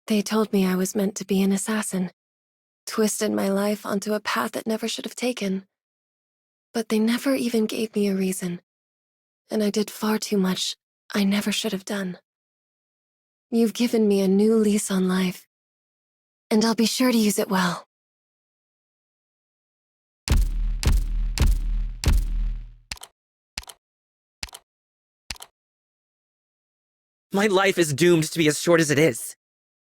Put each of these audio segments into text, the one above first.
They told me I was meant to be an assassin, twisted my life onto a path it never should have taken. But they never even gave me a reason, and I did far too much I never should have done. You've given me a new lease on life, and I'll be sure to use it well. My life is doomed to be as short as it is.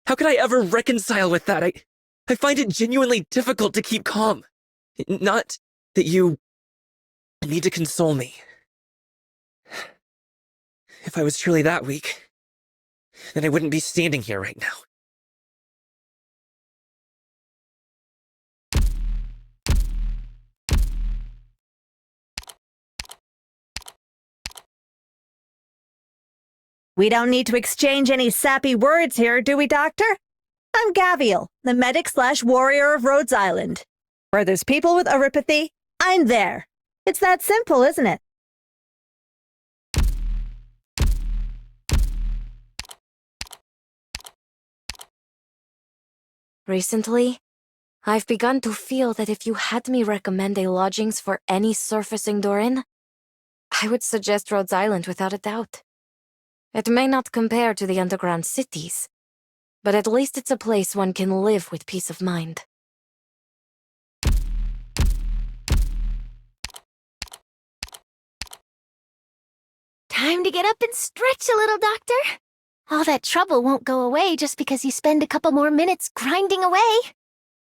How could I ever reconcile with that? I find it genuinely difficult to keep calm. Not that you need to console me. If I was truly that weak, then I wouldn't be standing here right now. We don't need to exchange any sappy words here, do we, Doctor? I'm Gavial, the medic/warrior of Rhodes Island. Where there's people with oropathy, I'm there. It's that simple, isn't it? Recently, I've begun to feel that if you had me recommend a lodgings for any surfacing Dorin, I would suggest Rhodes Island without a doubt. It may not compare to the underground cities, but at least it's a place one can live with peace of mind. Time to get up and stretch a little, Doctor. All that trouble won't go away just because you spend a couple more minutes grinding away.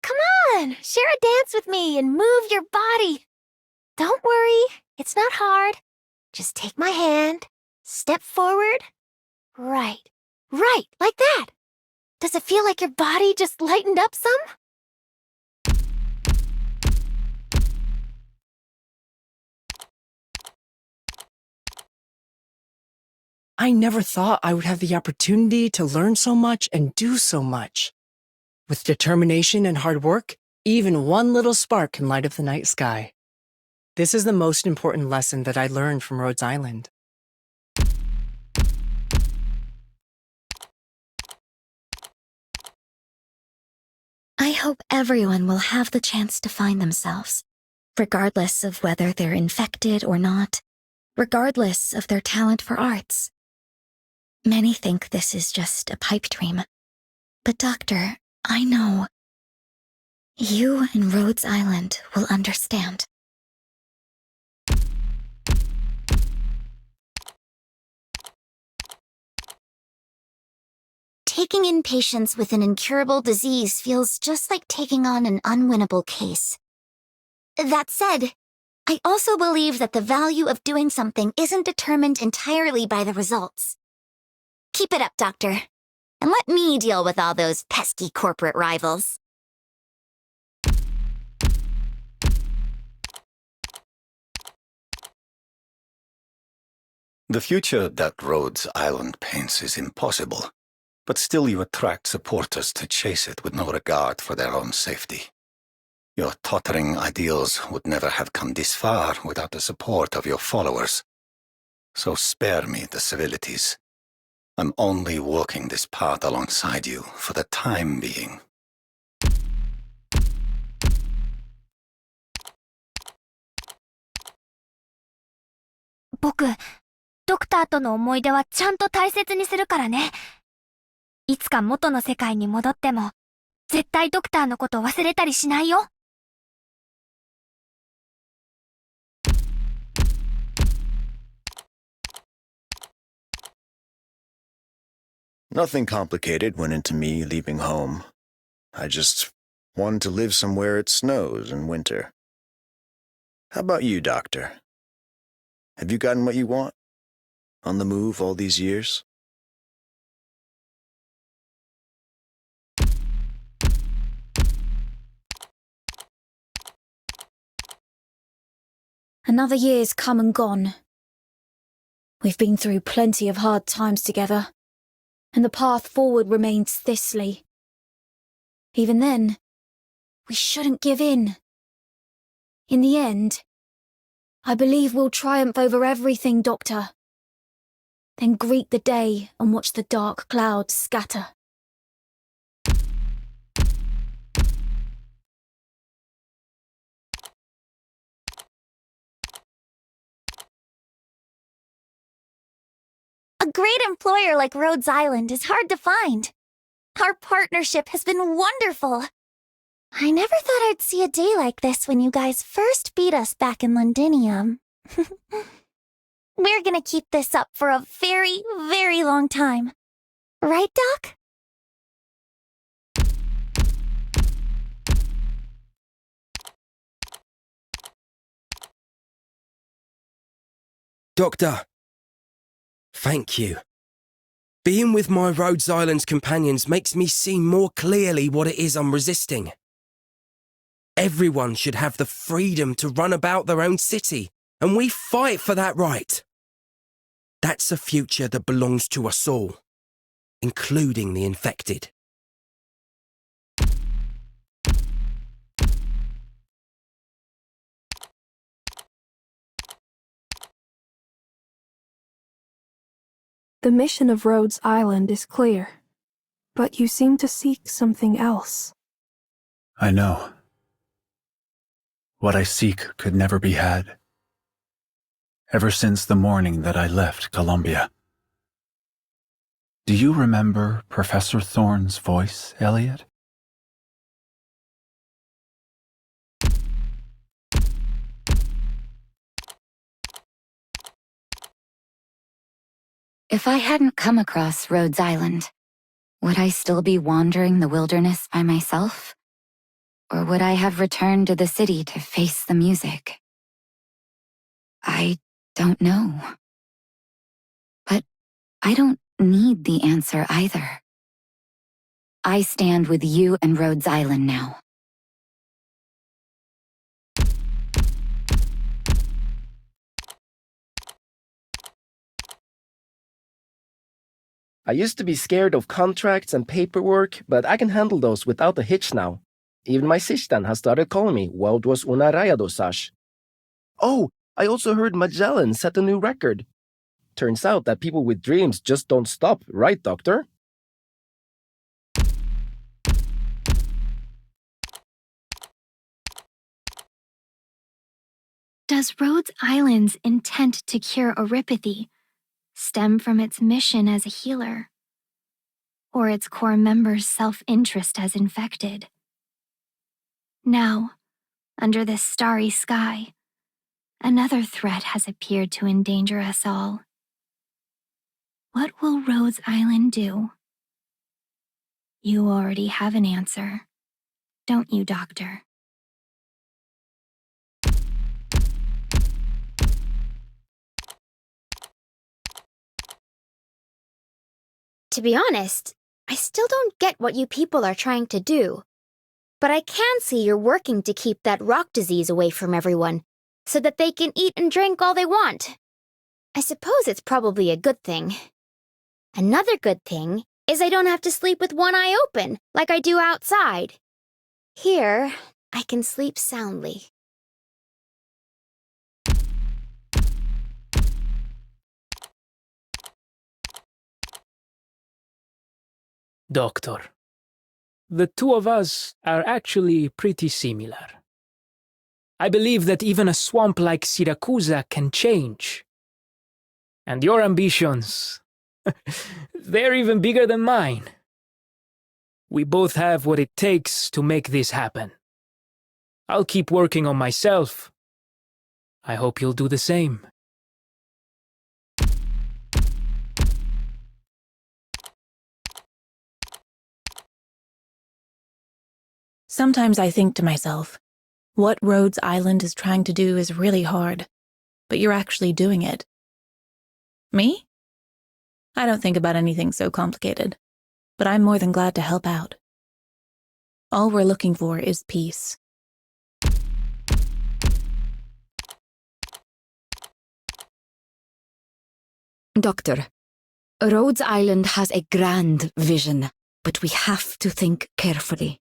Come on, share a dance with me and move your body. Don't worry, it's not hard. Just take my hand, step forward. Right, like that. Does it feel like your body just lightened up some? I never thought I would have the opportunity to learn so much and do so much. With determination and hard work, even one little spark can light up the night sky. This is the most important lesson that I learned from Rhodes Island. I hope everyone will have the chance to find themselves, regardless of whether they're infected or not, regardless of their talent for arts. Many think this is just a pipe dream. But Doctor, I know you and Rhodes Island will understand. Taking in patients with an incurable disease feels just like taking on an unwinnable case. That said, I also believe that the value of doing something isn't determined entirely by the results. Keep it up, Doctor, and let me deal with all those pesky corporate rivals. The future that Rhodes Island paints is impossible, but still you attract supporters to chase it with no regard for their own safety. Your tottering ideals would never have come this far without the support of your followers. So spare me the civilities. I'm only walking this path alongside you for the time being. 僕、ドクターとの思い出はちゃんと大切にするからね。いつか元の世界に戻っても、絶対ドクターのこと忘れたりしないよ。Nothing complicated went into me leaving home. I just wanted to live somewhere it snows in winter. How about you, Doctor? Have you gotten what you want? On the move all these years? Another year's come and gone. We've been through plenty of hard times together, and the path forward remains thistly. Even then, we shouldn't give in. In the end, I believe we'll triumph over everything, Doctor. Then greet the day and watch the dark clouds scatter. A great employer like Rhodes Island is hard to find. Our partnership has been wonderful. I never thought I'd see a day like this when you guys first beat us back in Londinium. We're gonna keep this up for a very, very long time. Right, Doc? Doctor, thank you. Being with my Rhodes Island's companions makes me see more clearly what it is I'm resisting. Everyone should have the freedom to run about their own city, and we fight for that right. That's a future that belongs to us all, including the infected. The mission of Rhodes Island is clear, but you seem to seek something else. I know. What I seek could never be had. Ever since the morning that I left Columbia. Do you remember Professor Thorne's voice, Elliot? If I hadn't come across Rhodes Island, would I still be wandering the wilderness by myself? Or would I have returned to the city to face the music? I don't know. But I don't need the answer either. I stand with you and Rhodes Island now. I used to be scared of contracts and paperwork, but I can handle those without a hitch now. Even my Sishtan has started calling me Worldwas una Rayadosash. Oh, I also heard Magellan set a new record. Turns out that people with dreams just don't stop, right, Doctor? Does Rhodes Island's intent to cure Oripathy stem from its mission as a healer, or its core members' self-interest as infected? Now, under this starry sky, another threat has appeared to endanger us all. What will Rhodes Island do? You already have an answer, don't you, Doctor? To be honest, I still don't get what you people are trying to do. But I can see you're working to keep that rock disease away from everyone, so that they can eat and drink all they want. I suppose it's probably a good thing. Another good thing is I don't have to sleep with one eye open, like I do outside. Here, I can sleep soundly. Doctor, the two of us are actually pretty similar. I believe that even a swamp like Siracusa can change. And your ambitions, they're even bigger than mine. We both have what it takes to make this happen. I'll keep working on myself. I hope you'll do the same. Sometimes I think to myself, what Rhodes Island is trying to do is really hard, but you're actually doing it. Me? I don't think about anything so complicated, but I'm more than glad to help out. All we're looking for is peace. Doctor, Rhodes Island has a grand vision, but we have to think carefully.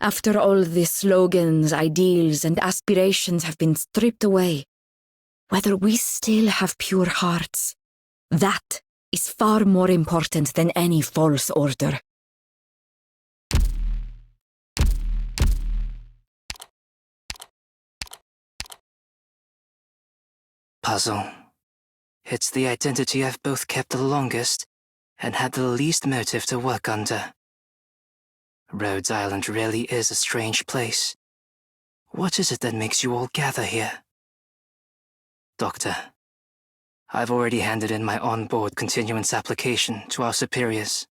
After all the slogans, ideals, and aspirations have been stripped away, whether we still have pure hearts, that is far more important than any false order. Puzzle. It's the identity I've both kept the longest and had the least motive to work under. Rhodes Island really is a strange place. What is it that makes you all gather here? Doctor, I've already handed in my on-board continuance application to our superiors.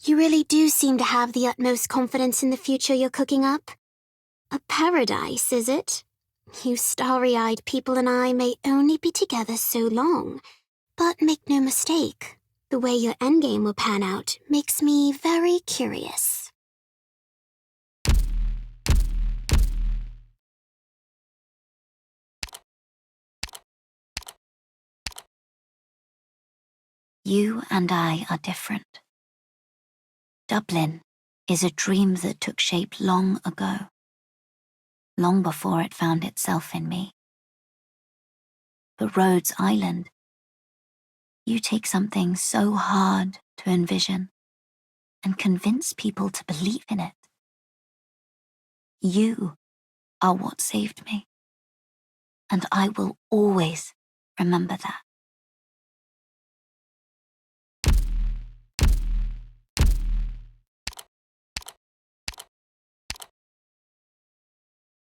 You really do seem to have the utmost confidence in the future you're cooking up. A paradise, is it? You starry-eyed people and I may only be together so long, but make no mistake, the way your endgame will pan out makes me very curious. You and I are different. Dublin is a dream that took shape long ago, long before it found itself in me. But Rhodes Island, you take something so hard to envision and convince people to believe in it. You are what saved me, and I will always remember that.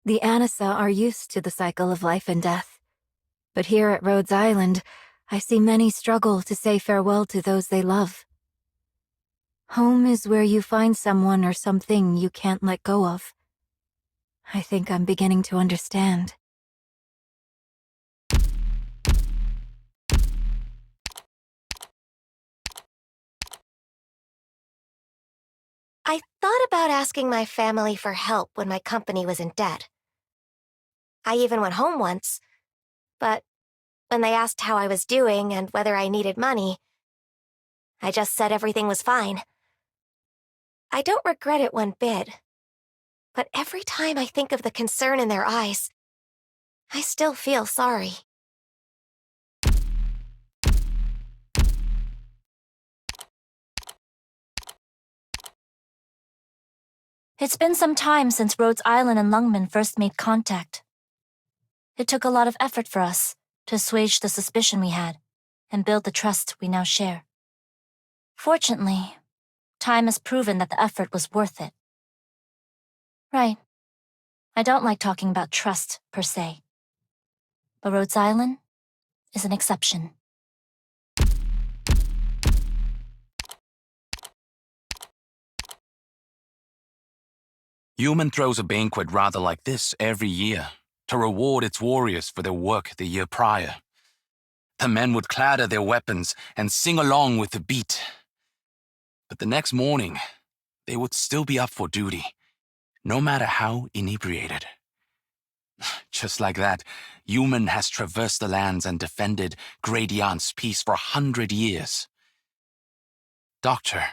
The Anissa are used to the cycle of life and death. But here at Rhodes Island, I see many struggle to say farewell to those they love. Home is where you find someone or something you can't let go of. I think I'm beginning to understand. I thought about asking my family for help when my company was in debt. I even went home once, but when they asked how I was doing and whether I needed money, I just said everything was fine. I don't regret it one bit, but every time I think of the concern in their eyes, I still feel sorry. It's been some time since Rhodes Island and Lungmen first made contact. It took a lot of effort for us to assuage the suspicion we had and build the trust we now share. Fortunately, time has proven that the effort was worth it. Right. I don't like talking about trust, per se. But Rhodes Island is an exception. Human throws a banquet rather like this every year to reward its warriors for their work the year prior. The men would clatter their weapons and sing along with the beat. But the next morning, they would still be up for duty, no matter how inebriated. Just like that, Human has traversed the lands and defended Gradient's peace for 100 years. Doctor,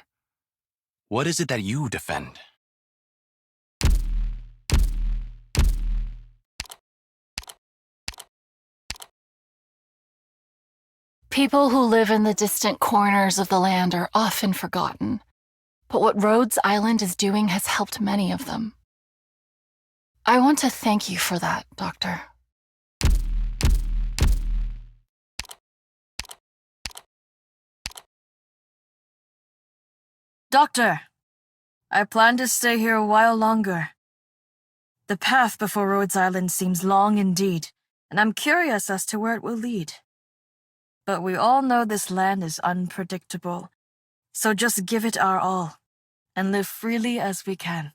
what is it that you defend? People who live in the distant corners of the land are often forgotten, but what Rhodes Island is doing has helped many of them. I want to thank you for that, Doctor. Doctor, I plan to stay here a while longer. The path before Rhodes Island seems long indeed, and I'm curious as to where it will lead. But we all know this land is unpredictable, so just give it our all, and live freely as we can.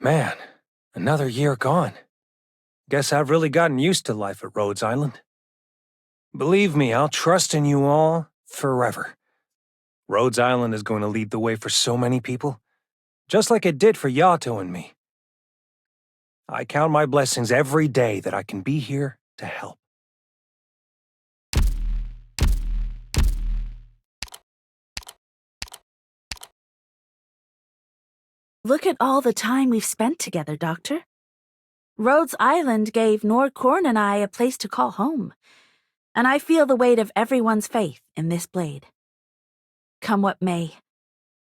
Man, another year gone. Guess I've really gotten used to life at Rhodes Island. Believe me, I'll trust in you all forever. Rhodes Island is going to lead the way for so many people, just like it did for Yato and me. I count my blessings every day that I can be here to help. Look at all the time we've spent together, Doctor. Rhodes Island gave Nordkorn and I a place to call home, and I feel the weight of everyone's faith in this blade. Come what may,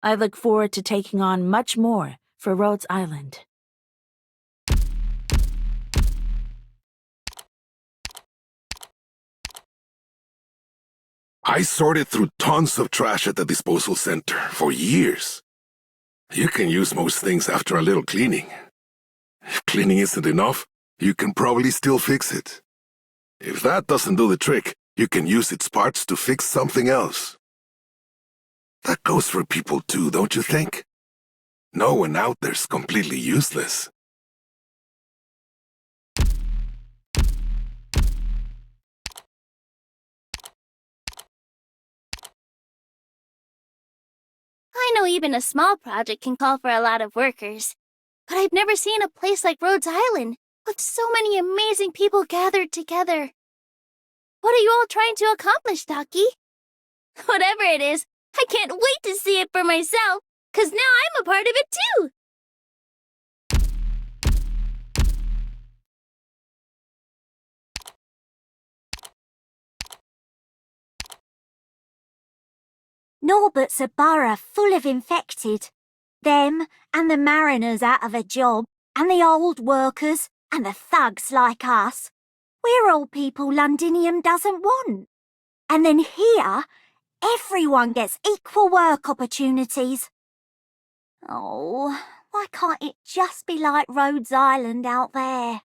I look forward to taking on much more for Rhodes Island. I sorted through tons of trash at the disposal center for years. You can use most things after a little cleaning. If cleaning isn't enough, you can probably still fix it. If that doesn't do the trick, you can use its parts to fix something else. That goes for people too, don't you think? No one out there's completely useless. I know even a small project can call for a lot of workers, but I've never seen a place like Rhodes Island with so many amazing people gathered together. What are you all trying to accomplish, Docky? Whatever it is, I can't wait to see it for myself, 'cause now I'm a part of it too! Norbert's a borough full of infected. Them, and the mariners out of a job, and the old workers, and the thugs like us. We're all people Londinium doesn't want. And then here, everyone gets equal work opportunities. Oh, why can't it just be like Rhodes Island out there?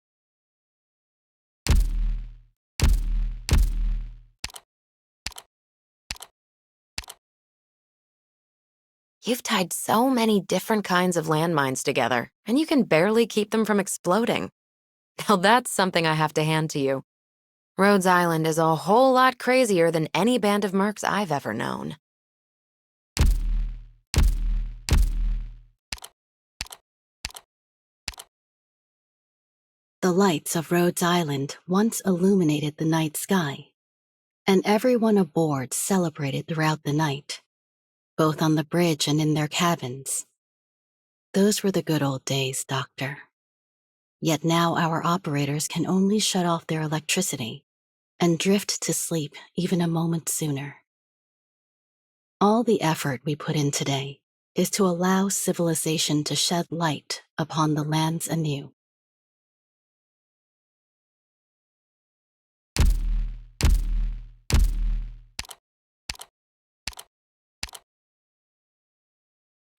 You've tied so many different kinds of landmines together, and you can barely keep them from exploding. Now that's something I have to hand to you. Rhodes Island is a whole lot crazier than any band of mercs I've ever known. The lights of Rhodes Island once illuminated the night sky, and everyone aboard celebrated throughout the night, both on the bridge and in their cabins. Those were the good old days, Doctor. Yet now our operators can only shut off their electricity and drift to sleep even a moment sooner. All the effort we put in today is to allow civilization to shed light upon the lands anew.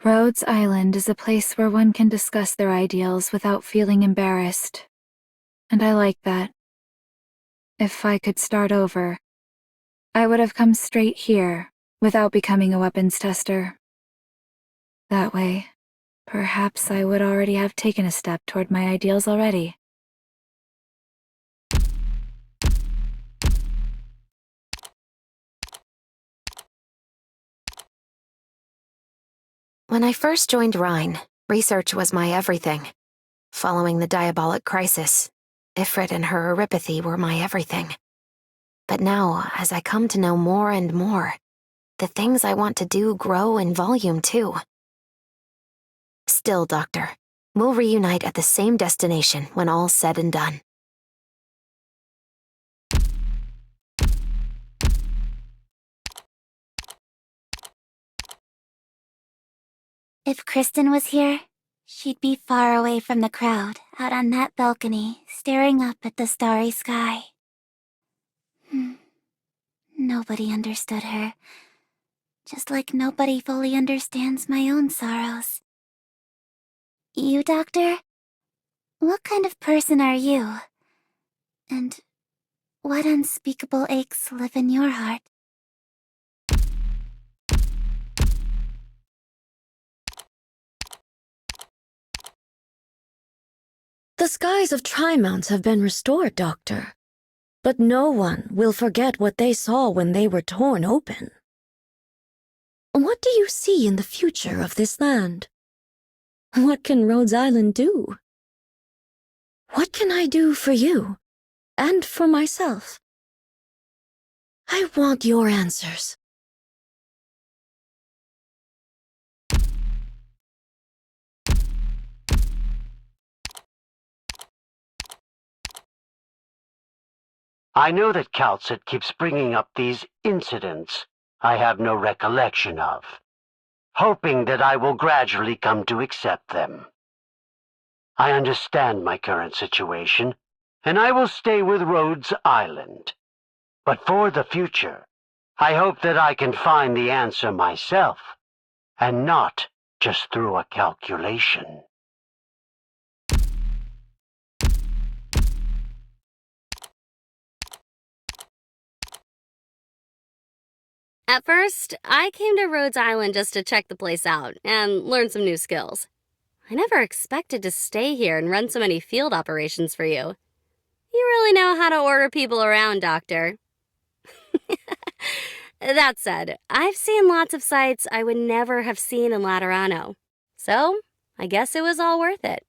Rhodes Island is a place where one can discuss their ideals without feeling embarrassed. And I like that. If I could start over, I would have come straight here without becoming a weapons tester. That way, perhaps I would already have taken a step toward my ideals already. When I first joined Rhine, research was my everything. Following the diabolic crisis, Ifrit and her Euripathy were my everything. But now, as I come to know more and more, the things I want to do grow in volume too. Still, Doctor, we'll reunite at the same destination when all's said and done. If Kristen was here, she'd be far away from the crowd, out on that balcony, staring up at the starry sky. Nobody understood her, just like nobody fully understands my own sorrows. You, Doctor? What kind of person are you? And what unspeakable aches live in your heart? The skies of Trimount have been restored, Doctor. But no one will forget what they saw when they were torn open. What do you see in the future of this land? What can Rhodes Island do? What can I do for you, and for myself? I want your answers. I know that Calcit keeps bringing up these incidents I have no recollection of, hoping that I will gradually come to accept them. I understand my current situation, and I will stay with Rhodes Island. But for the future, I hope that I can find the answer myself, and not just through a calculation. At first, I came to Rhodes Island just to check the place out and learn some new skills. I never expected to stay here and run so many field operations for you. You really know how to order people around, Doctor. That said, I've seen lots of sights I would never have seen in Laterano. So, I guess it was all worth it.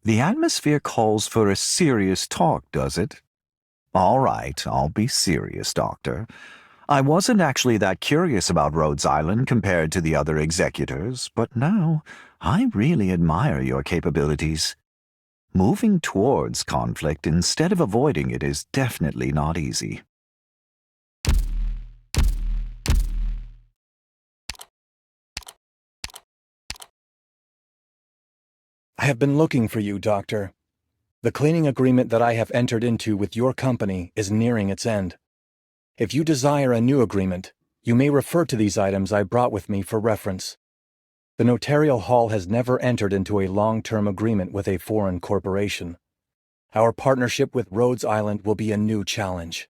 The atmosphere calls for a serious talk, does it? All right, I'll be serious, Doctor. I wasn't actually that curious about Rhodes Island compared to the other executors, but now I really admire your capabilities. Moving towards conflict instead of avoiding it is definitely not easy. I have been looking for you, Doctor. The cleaning agreement that I have entered into with your company is nearing its end. If you desire a new agreement, you may refer to these items I brought with me for reference. The Notarial Hall has never entered into a long-term agreement with a foreign corporation. Our partnership with Rhodes Island will be a new challenge.